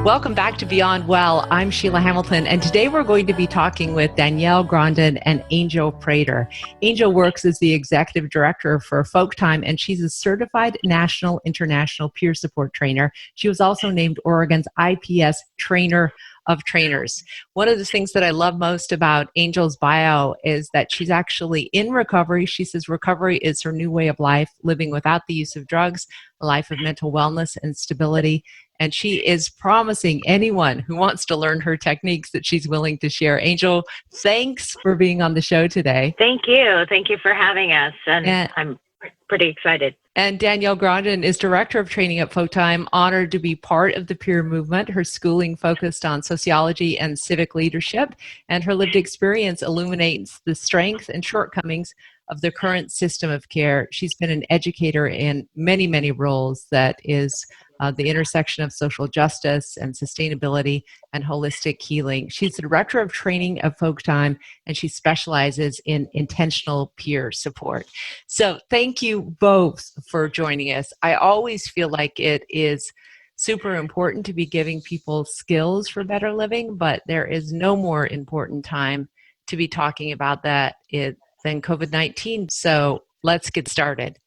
Welcome back to Beyond Well. I'm Sheila Hamilton, and today we're going to be talking with Danielle Grondin and Angel Prater. Angel works as the executive director for Folk Time, and she's a certified national international peer support trainer. She was also named Oregon's IPS Trainer of Trainers. One of the things that I love most about Angel's bio is that she's actually in recovery. She says recovery is her new way of life, living without the use of drugs, a life of mental wellness and stability. And she is promising anyone who wants to learn her techniques that she's willing to share. Angel, thanks for being on the show today. Thank you. Thank you for having us. And I'm pretty excited. And Danielle Grondin is Director of Training at Folk Time, honored to be part of the peer movement. Her schooling focused on sociology and civic leadership, and her lived experience illuminates the strengths and shortcomings of the current system of care. She's been an educator in many, many roles that is the intersection of social justice and sustainability and holistic healing. She's the Director of Training of Folk Time, and she specializes in intentional peer support. So thank you both for joining us. I always feel like it is super important to be giving people skills for better living, but there is no more important time to be talking about that than COVID-19. So let's get started.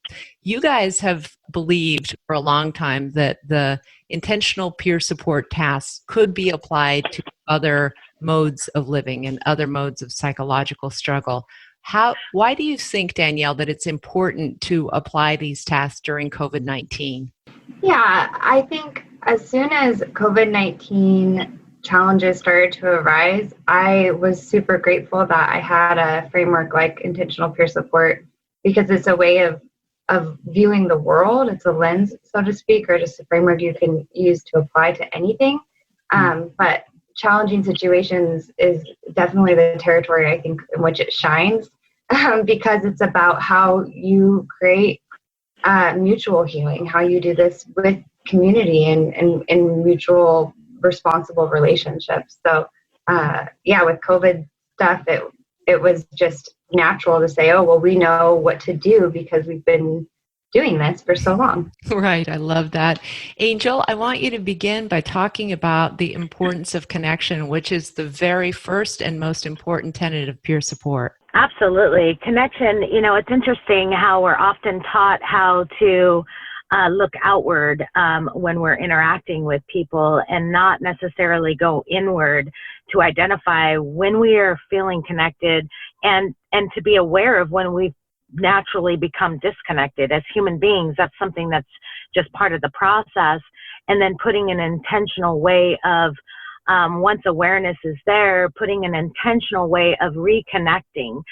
You guys have believed for a long time that the intentional peer support tasks could be applied to other modes of living and other modes of psychological struggle. Why do you think, Danielle, that it's important to apply these tasks during COVID-19? Yeah, I think as soon as COVID-19 challenges started to arise, I was super grateful that I had a framework like intentional peer support, because it's a way of viewing the world. It's a lens, so to speak, or just a framework you can use to apply to anything. But challenging situations is definitely the territory, I think, in which it shines, because it's about how you create mutual healing, how you do this with community and mutual responsible relationships. So with COVID stuff, it was just natural to say, oh, well, we know what to do because we've been doing this for so long. Right. I love that. Angel, I want you to begin by talking about the importance of connection, which is the very first and most important tenet of peer support. Absolutely. Connection, it's interesting how we're often taught how to look outward when we're interacting with people and not necessarily go inward to identify when we are feeling connected and to be aware of when we've naturally become disconnected. As human beings, that's something that's just part of the process. And then putting an intentional way of, once awareness is there, putting an intentional way of reconnecting.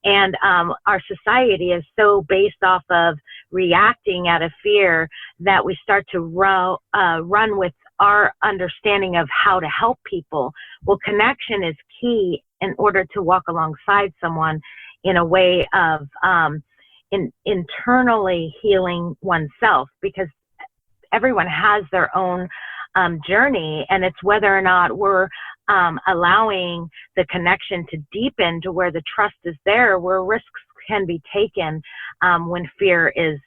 And our society is so based off of reacting out of fear that we start to run with our understanding of how to help people. Well, connection is key in order to walk alongside someone in a way of internally healing oneself, because everyone has their own journey, and it's whether or not we're allowing the connection to deepen to where the trust is there, where risks can be taken when fear is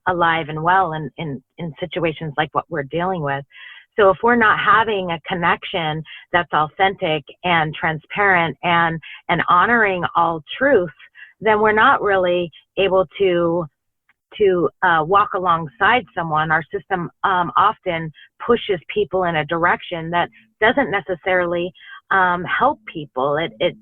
alive and well in situations like what we're dealing with. So if we're not having a connection that's authentic and transparent and honoring all truth, then we're not really able to walk alongside someone. Our system often pushes people in a direction that doesn't necessarily help people. It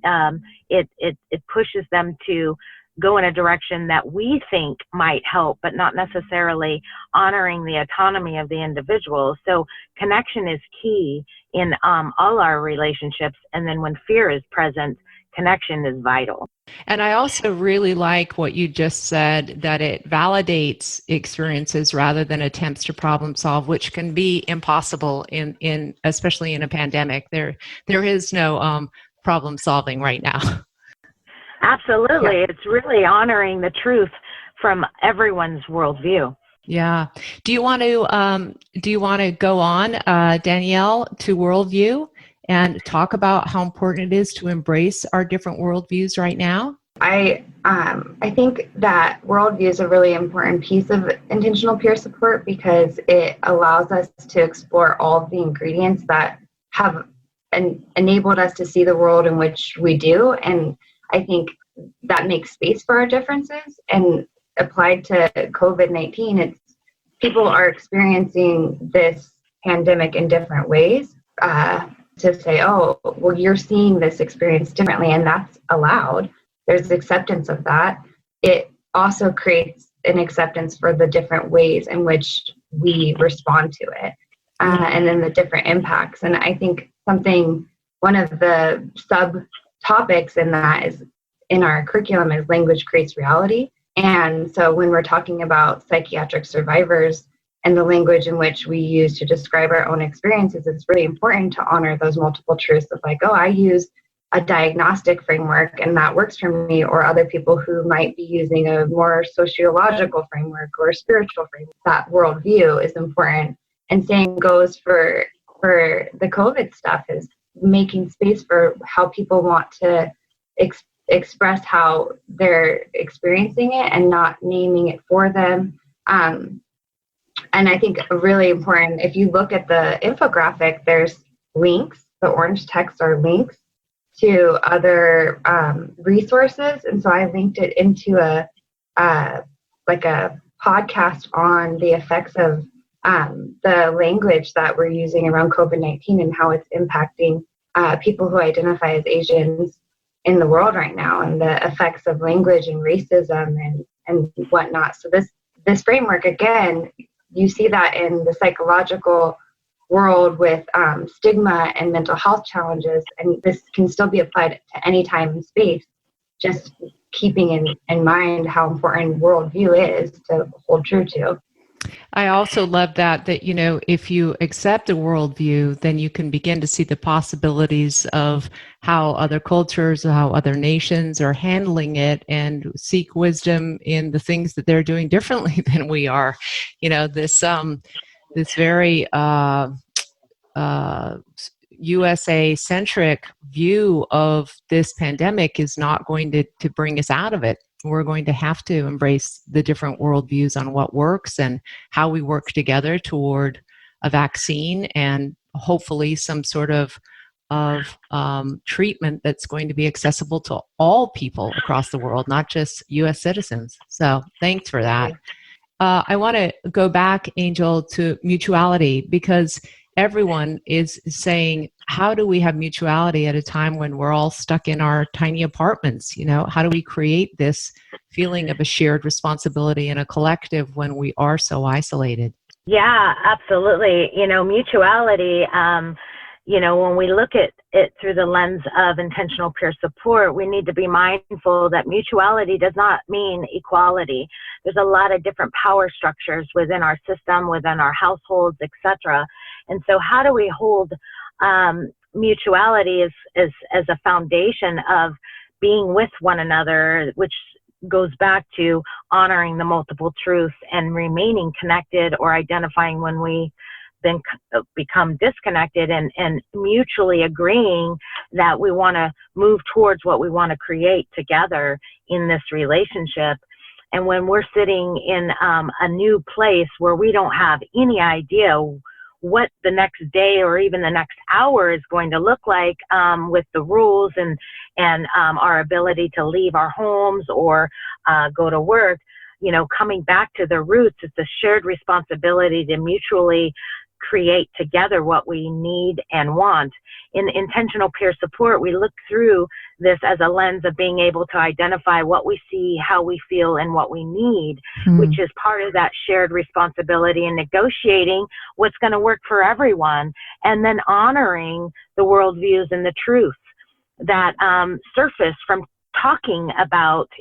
pushes them to go in a direction that we think might help, but not necessarily honoring the autonomy of the individual. So connection is key in all our relationships. And then when fear is present, connection is vital. And I also really like what you just said, that it validates experiences rather than attempts to problem solve, which can be impossible in especially in a pandemic. There is no problem solving right now. Absolutely. Yeah. It's really honoring the truth from everyone's worldview. Yeah. Do you want to go on, Danielle, to worldview and talk about how important it is to embrace our different worldviews right now? I think that worldview is a really important piece of intentional peer support because it allows us to explore all of the ingredients that have enabled us to see the world in which we do. And I think that makes space for our differences. And applied to COVID-19, it's people are experiencing this pandemic in different ways. To say, oh, well, you're seeing this experience differently, and that's allowed. There's acceptance of that. It also creates an acceptance for the different ways in which we respond to it, and then the different impacts. And I think one of the subtopics in that is in our curriculum is language creates reality. And so when we're talking about psychiatric survivors and the language in which we use to describe our own experiences, it's really important to honor those multiple truths of like, oh, I use a diagnostic framework and that works for me, or other people who might be using a more sociological framework or a spiritual framework. That worldview is important. And same goes for the COVID stuff, is making space for how people want to express how they're experiencing it and not naming it for them. And I think really important, if you look at the infographic, there's links. The orange text are links to other resources. And so I linked it into a podcast on the effects of the language that we're using around COVID-19 and how it's impacting people who identify as Asians in the world right now, and the effects of language and racism and whatnot. So this framework, again, you see that in the psychological world with stigma and mental health challenges, and this can still be applied to any time and space, just keeping in mind how important worldview is to hold true to. I also love that, if you accept a worldview, then you can begin to see the possibilities of how other cultures, how other nations are handling it, and seek wisdom in the things that they're doing differently than we are. This very USA-centric view of this pandemic is not going to bring us out of it. We're going to have to embrace the different worldviews on what works and how we work together toward a vaccine and hopefully some sort of treatment that's going to be accessible to all people across the world, not just U.S. citizens. So thanks for that. I want to go back, Angel, to mutuality, because everyone is saying, how do we have mutuality at a time when we're all stuck in our tiny apartments? How do we create this feeling of a shared responsibility and a collective when we are so isolated? Yeah, absolutely. Mutuality, when we look at it through the lens of intentional peer support, we need to be mindful that mutuality does not mean equality. There's a lot of different power structures within our system, within our households, etc. And so how do we hold mutuality as a foundation of being with one another, which goes back to honoring the multiple truths and remaining connected, or identifying when we then become disconnected, and mutually agreeing that we want to move towards what we want to create together in this relationship. And when we're sitting in a new place where we don't have any idea what the next day or even the next hour is going to look like, with the rules and our ability to leave our homes or go to work, coming back to the roots, it's a shared responsibility to mutually create together what we need and want. In intentional peer support, we look through this as a lens of being able to identify what we see, how we feel, and what we need, which is part of that shared responsibility in negotiating what's going to work for everyone, and then honoring the worldviews and the truths that surface from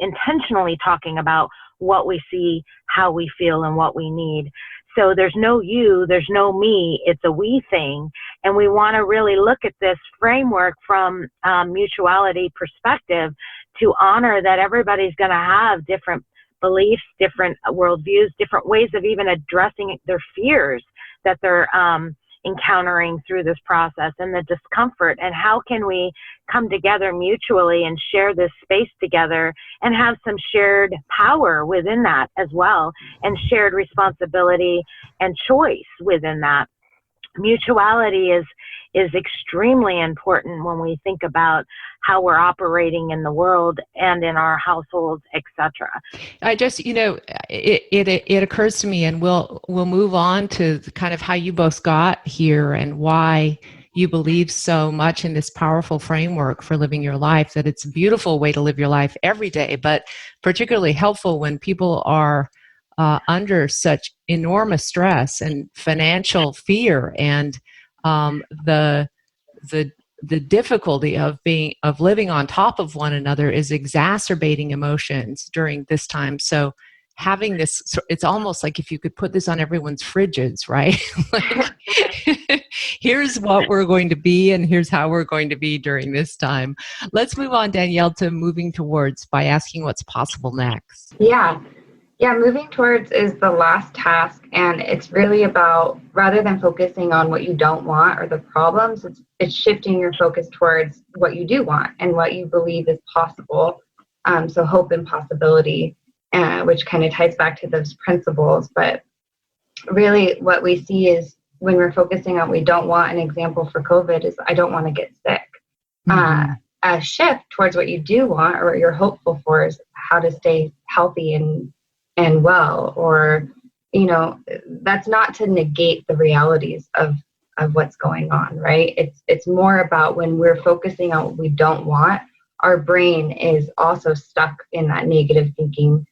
intentionally talking about what we see, how we feel, and what we need. So there's no you, there's no me, it's a we thing. And we want to really look at this framework from mutuality perspective to honor that everybody's going to have different beliefs, different worldviews, different ways of even addressing their fears that they're encountering through this process and the discomfort, and how can we come together mutually and share this space together and have some shared power within that as well, and shared responsibility and choice within that. Mutuality is extremely important when we think about how we're operating in the world and in our households, etc. I just, it occurs to me, and we'll move on to kind of how you both got here and why you believe so much in this powerful framework for living your life, that it's a beautiful way to live your life every day, but particularly helpful when people are under such enormous stress and financial fear, and the difficulty of living on top of one another is exacerbating emotions during this time. So having this, it's almost like if you could put this on everyone's fridges, right? Like, here's what we're going to be, and here's how we're going to be during this time. Let's move on, Danielle, to moving towards by asking what's possible next. Yeah, moving towards is the last task, and it's really about, rather than focusing on what you don't want or the problems, it's shifting your focus towards what you do want and what you believe is possible. So hope and possibility, which kind of ties back to those principles. But really what we see is when we're focusing on what we don't want, an example for COVID is I don't want to get sick. Mm-hmm. A shift towards what you do want or what you're hopeful for is how to stay healthy and well, or, that's not to negate the realities of what's going on, right? It's more about when we're focusing on what we don't want, our brain is also stuck in that negative thinking.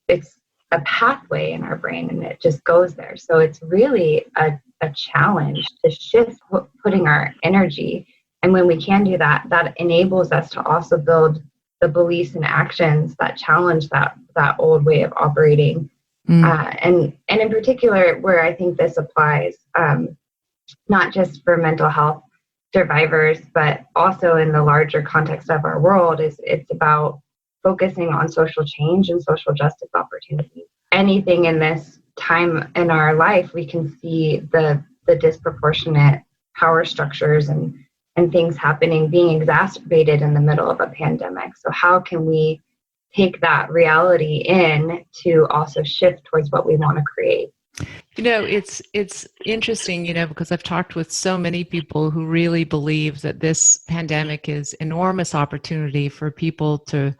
It's a pathway in our brain and it just goes there. So it's really a challenge to shift putting our energy. And when we can do that, that enables us to also build the beliefs and actions that challenge that old way of operating. And in particular, where I think this applies, not just for mental health survivors, but also in the larger context of our world, it's about focusing on social change and social justice opportunities. Anything in this time in our life, we can see the disproportionate power structures and things happening, being exacerbated in the middle of a pandemic. So how can we take that reality in to also shift towards what we want to create? It's interesting, because I've talked with so many people who really believe that this pandemic is enormous opportunity for people to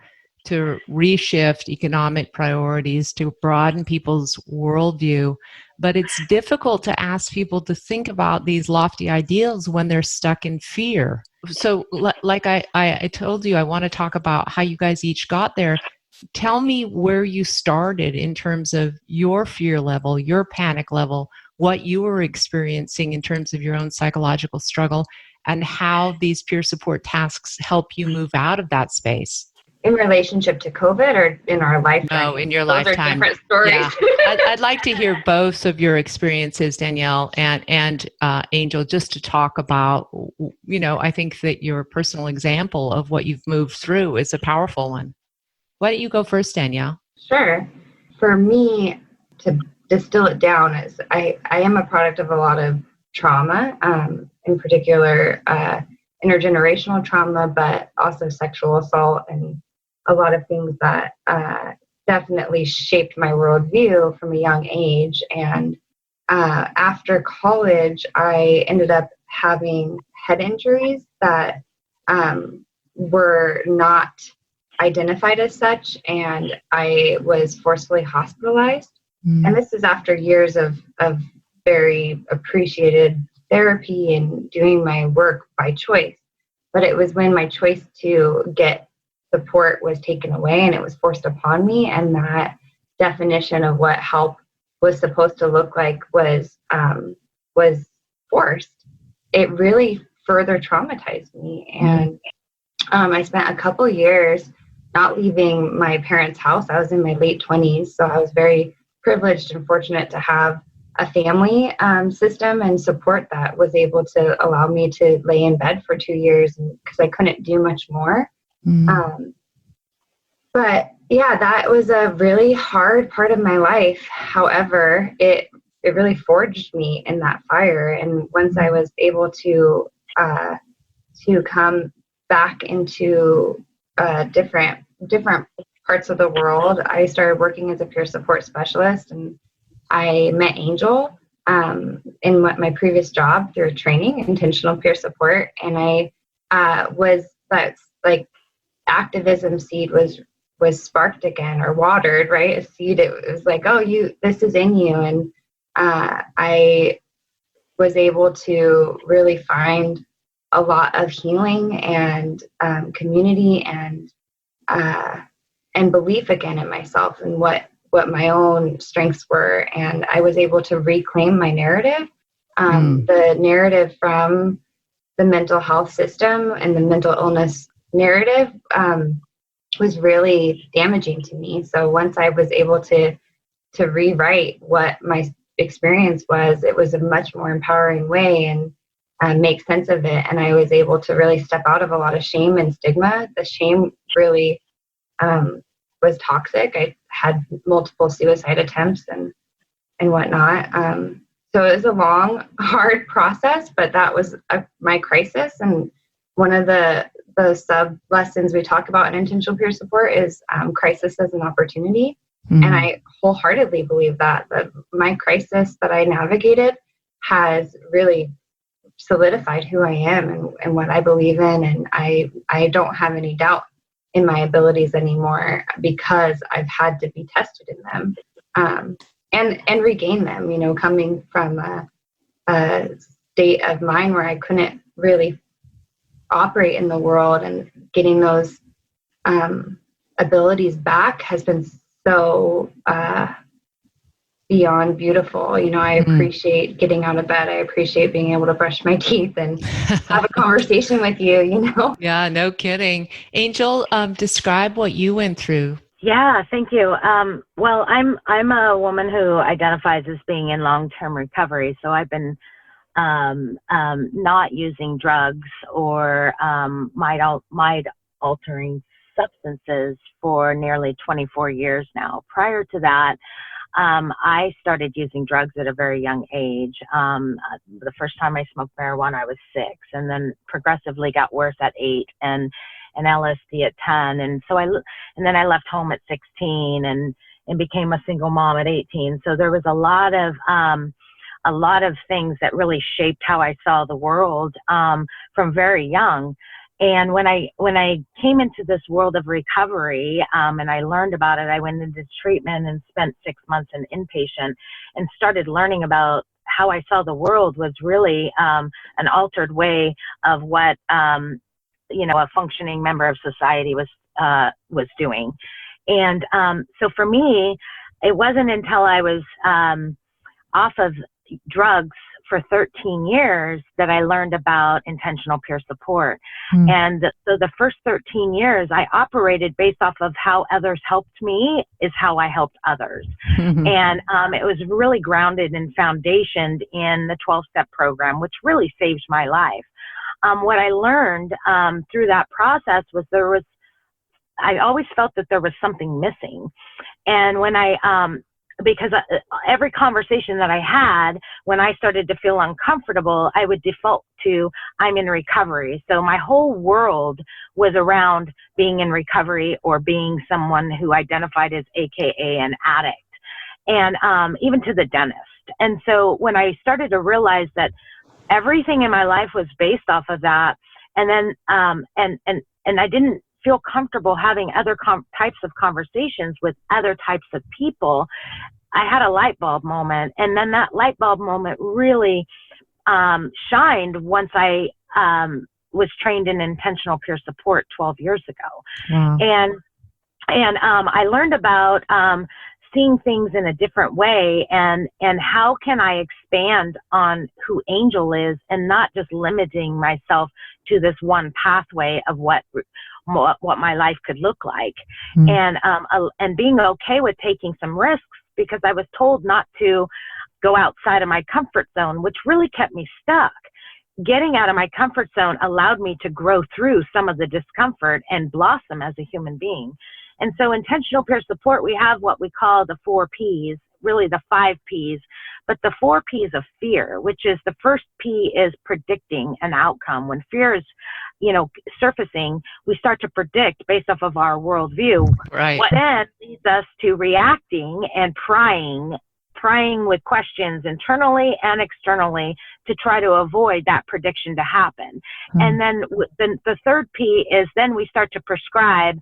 reshift economic priorities, to broaden people's worldview. But it's difficult to ask people to think about these lofty ideals when they're stuck in fear. So like I told you, I want to talk about how you guys each got there. Tell me where you started in terms of your fear level, your panic level, what you were experiencing in terms of your own psychological struggle, and how these peer support tasks help you move out of that space. In relationship to COVID or in our lifetime? No, in your Those lifetime. Are different stories. Yeah. I'd like to hear both of your experiences, Danielle and Angel, just to talk about, I think that your personal example of what you've moved through is a powerful one. Why don't you go first, Danielle? Sure. For me, to distill it down, is I am a product of a lot of trauma, in particular intergenerational trauma, but also sexual assault and a lot of things that definitely shaped my worldview from a young age. And after college, I ended up having head injuries that were not identified as such, and I was forcibly hospitalized. And this is after years of very appreciated therapy and doing my work by choice. But it was when my choice to get support was taken away and it was forced upon me, and that definition of what help was supposed to look like was forced. It really further traumatized me. And I spent a couple years not leaving my parents' house. I was in my late 20s, so I was very privileged and fortunate to have a family system and support that was able to allow me to lay in bed for 2 years because I couldn't do much more. But yeah, that was a really hard part of my life. However, it really forged me in that fire. And once I was able to come back into different parts of the world, I started working as a peer support specialist, and I met Angel in my previous job through training, intentional peer support, and I that's like activism seed was sparked again, or watered, right? A seed. It was like, oh, this is in you, and I was able to really find a lot of healing and community and belief again in myself and what my own strengths were. And I was able to reclaim my narrative, the narrative from the mental health system and the mental illness narrative was really damaging to me. So once I was able to rewrite what my experience was, it was a much more empowering way and make sense of it. And I was able to really step out of a lot of shame and stigma. The shame really was toxic. I had multiple suicide attempts and whatnot. So it was a long, hard process, but that was my crisis. And one of the sub lessons we talk about in intentional peer support is crisis as an opportunity. Mm-hmm. And I wholeheartedly believe that my crisis that I navigated has really solidified who I am and what I believe in. And I don't have any doubt in my abilities anymore because I've had to be tested in them and regain them, coming from a state of mind where I couldn't really operate in the world, and getting those abilities back has been so beyond beautiful. I appreciate getting out of bed. I appreciate being able to brush my teeth and have a conversation with you, Yeah, no kidding. Angel, describe what you went through. Yeah, thank you. Well, I'm a woman who identifies as being in long-term recovery. So I've been not using drugs or mind-altering substances for nearly 24 years now. Prior to that, I started using drugs at a very young age. The first time I smoked marijuana, I was 6, and then progressively got worse at 8, and LSD at 10. And then I left home at 16 and became a single mom at 18. So there was a lot of things that really shaped how I saw the world from very young. And when I came into this world of recovery and I learned about it, I went into treatment and spent 6 months in inpatient and started learning about how I saw the world was really an altered way of what a functioning member of society was doing. And so for me, it wasn't until I was off of drugs for 13 years that I learned about intentional peer support. And so the first 13 years I operated based off of how others helped me is how I helped others. And it was really grounded and foundationed in the 12-step program, which really saved my life. What I learned through that process was I always felt that there was something missing. And when because every conversation that I had, when I started to feel uncomfortable, I would default to, I'm in recovery. So my whole world was around being in recovery or being someone who identified as AKA an addict, and even to the dentist. And so when I started to realize that everything in my life was based off of that, and then and I didn't feel comfortable having other types of conversations with other types of people, I had a light bulb moment. And then that light bulb moment really shined once I was trained in intentional peer support 12 years ago. Wow. And I learned about seeing things in a different way, and how can I expand on who Angel is and not just limiting myself to this one pathway of what my life could look like. And being okay with taking some risks, because I was told not to go outside of my comfort zone, which really kept me stuck. Getting out of my comfort zone allowed me to grow through some of the discomfort and blossom as a human being. And so intentional peer support, we have what we call the 4 Ps, really the 5 P's, but the 4 P's of fear, which is the first P is predicting an outcome. When fear is, surfacing, we start to predict based off of our worldview. Right. What then leads us to reacting and prying with questions internally and externally to try to avoid that prediction to happen. And then the third P is then we start to prescribe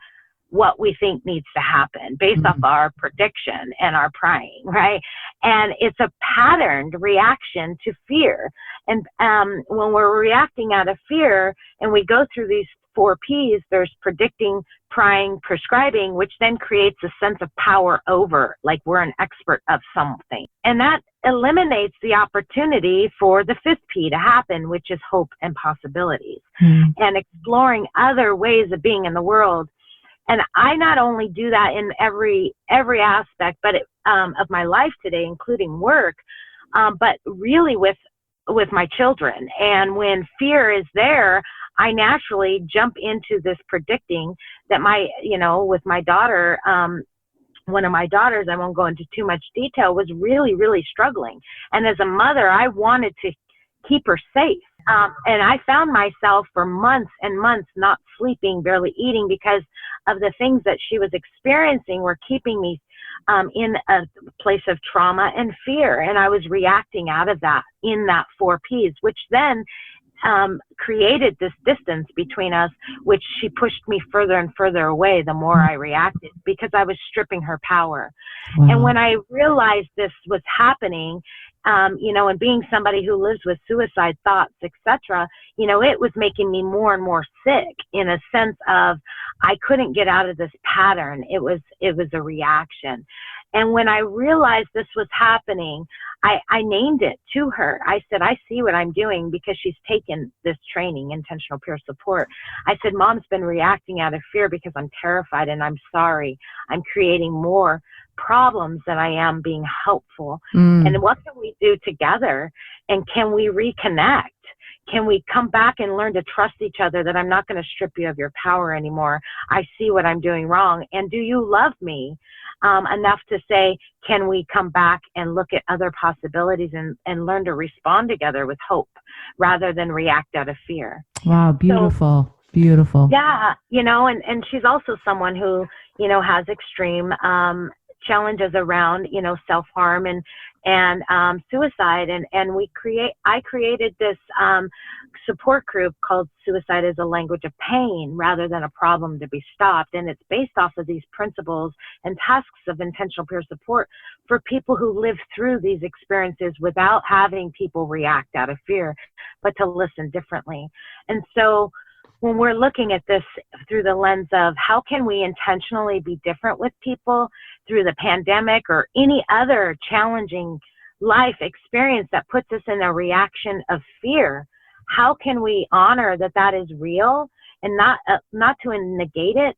what we think needs to happen based off our prediction and our prying, right? And it's a patterned reaction to fear. And when we're reacting out of fear and we go through these 4 P's, there's predicting, prying, prescribing, which then creates a sense of power over, like we're an expert of something. And that eliminates the opportunity for the 5th P to happen, which is hope and possibilities, and exploring other ways of being in the world. And I not only do that in every aspect, but of my life today, including work, but really with my children. And when fear is there, I naturally jump into this predicting that with my daughter, one of my daughters, I won't go into too much detail, was really, really struggling. And as a mother, I wanted to keep her safe. And I found myself for months and months not sleeping, barely eating, because of the things that she was experiencing were keeping me in a place of trauma and fear. And I was reacting out of that in that 4 P's, which then created this distance between us, which she pushed me further and further away the more I reacted, because I was stripping her power. Wow. And when I realized this was happening, and being somebody who lives with suicide thoughts, etc., it was making me more and more sick, in a sense of I couldn't get out of this pattern. It was a reaction. And when I realized this was happening, I named it to her. I said, I see what I'm doing, because she's taken this training, intentional peer support. I said, Mom's been reacting out of fear because I'm terrified, and I'm sorry. I'm creating more problems than I am being helpful. And what can we do together? And can we reconnect? Can we come back and learn to trust each other, that I'm not going to strip you of your power anymore? I see what I'm doing wrong. And do you love me enough to say, can we come back and look at other possibilities and learn to respond together with hope rather than react out of fear? Wow, beautiful. So, beautiful. Yeah, and she's also someone who, has extreme challenges around, self-harm and suicide. And I created this support group called Suicide is a Language of Pain rather than a problem to be stopped. And it's based off of these principles and tasks of intentional peer support for people who live through these experiences without having people react out of fear, but to listen differently. And so when we're looking at this through the lens of how can we intentionally be different with people through the pandemic or any other challenging life experience that puts us in a reaction of fear, how can we honor that is real and not to negate it,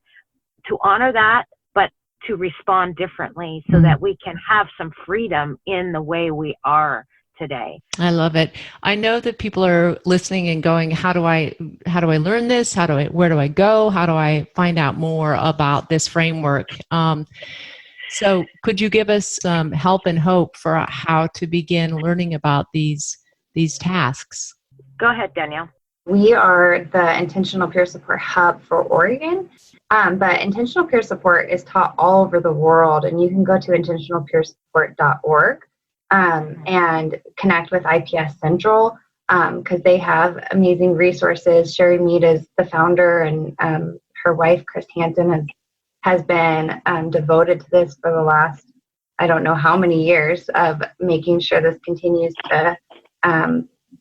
to honor that, but to respond differently so that we can have some freedom in the way we are today. I love it. I know that people are listening and going, how do I learn this? Where do I go? How do I find out more about this framework? So could you give us some help and hope for how to begin learning about these tasks? Go ahead, Danielle. We are the Intentional Peer Support Hub for Oregon, but Intentional Peer Support is taught all over the world, and you can go to intentionalpeersupport.org and connect with IPS Central because they have amazing resources. Sherry Mead is the founder, and her wife, Chris Hansen, has been devoted to this for the last, I don't know how many years, of making sure this continues to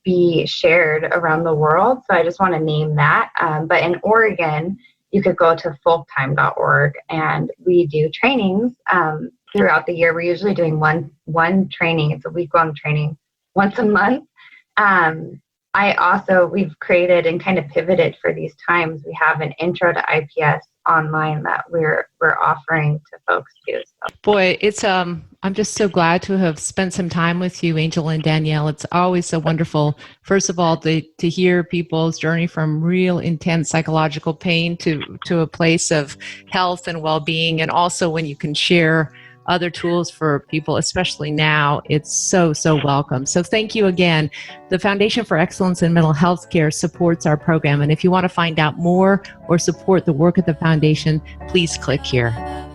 be shared around the world. So I just want to name that. But in Oregon, you could go to folktime.org, and we do trainings throughout the year. We're usually doing one training. It's a week-long training once a month. We've created and kind of pivoted for these times. We have an intro to IPS online that we're offering to folks too. So. Boy, it's I'm just so glad to have spent some time with you, Angel and Danielle. It's always so wonderful, first of all, to hear people's journey from real intense psychological pain to a place of health and well-being, and also when you can share other tools for people, especially now, it's so, so welcome. So thank you again. The Foundation for Excellence in Mental Health Care supports our program. And if you want to find out more or support the work of the foundation, please click here.